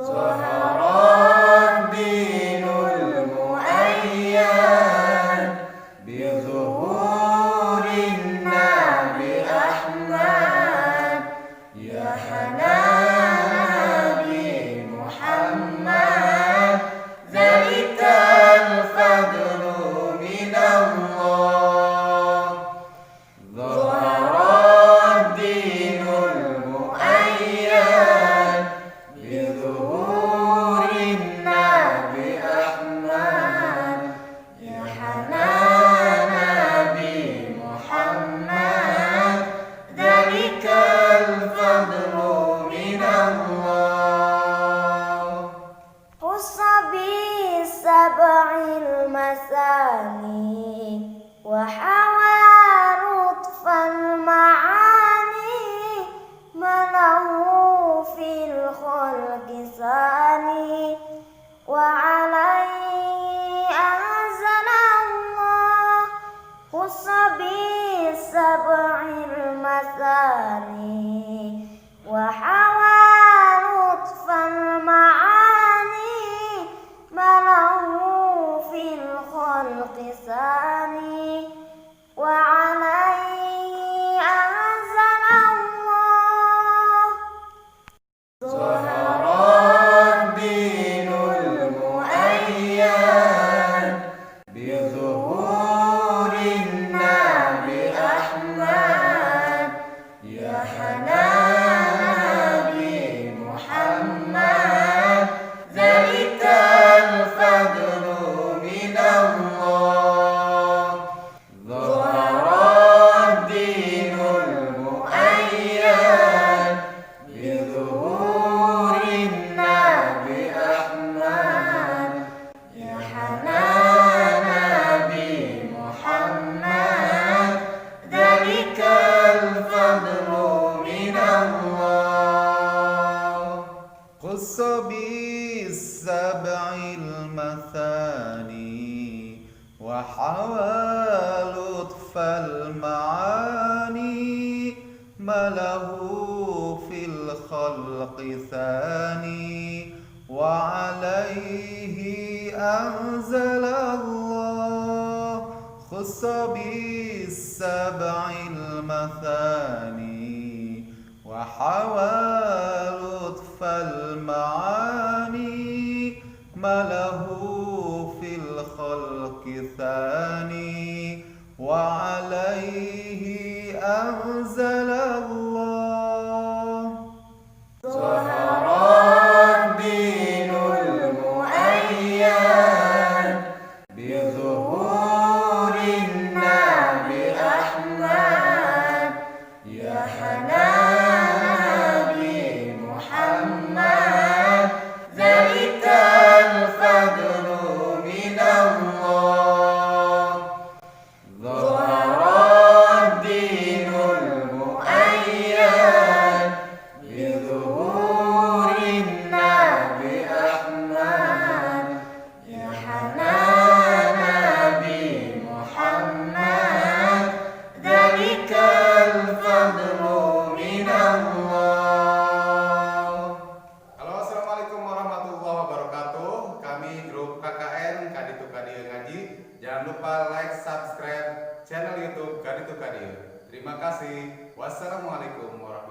ظهر الدين المؤيد بظهور النبي أحمد يا حنان محمد ذلك الفضل من الله ظهر الدين المؤيد بظهور النبي أحمد يا حنان محمد ذلك الفضل من الله خص بالسبع المثاني وحوى لطف المعاني ما له في الخلق ثاني وعليه أنزل الله خص بالسبع المثاني وحوى لطف المعاني ما له في الخلق ثاني وعليه أنزل الله ظهر الدين المؤيد بظهور النبي أحمد يا حنان محمد ذلك الفضل من الله ظهر الدين المؤيد بظهور النبي أحمد يا حنان محمد ذلك الفضل من الله خص بالسبع المثاني وحوى لطف المعاني ما له في الخلق ثاني وعليه أنزل الله خص بالسبع المثاني وحوى لطف المعاني ما له في الخلق ثاني وعليه أنزل الله ظهر الدين المؤيد بظهور النبي أحمد يا حنان محمد ذلك الفضل من الله ظهر الدين المؤيد بظهور النبي أحمد يا حنان محمد ذلك الفضل من الله. Halo, assalamualaikum warahmatullahi wabarakatuh. Kami grup KKN Kaditu Kadir Ngaji. Jangan lupa like, subscribe channel YouTube Kaditu Kadir. Terima kasih. Wassalamualaikum warahmatullahi wabarakatuh.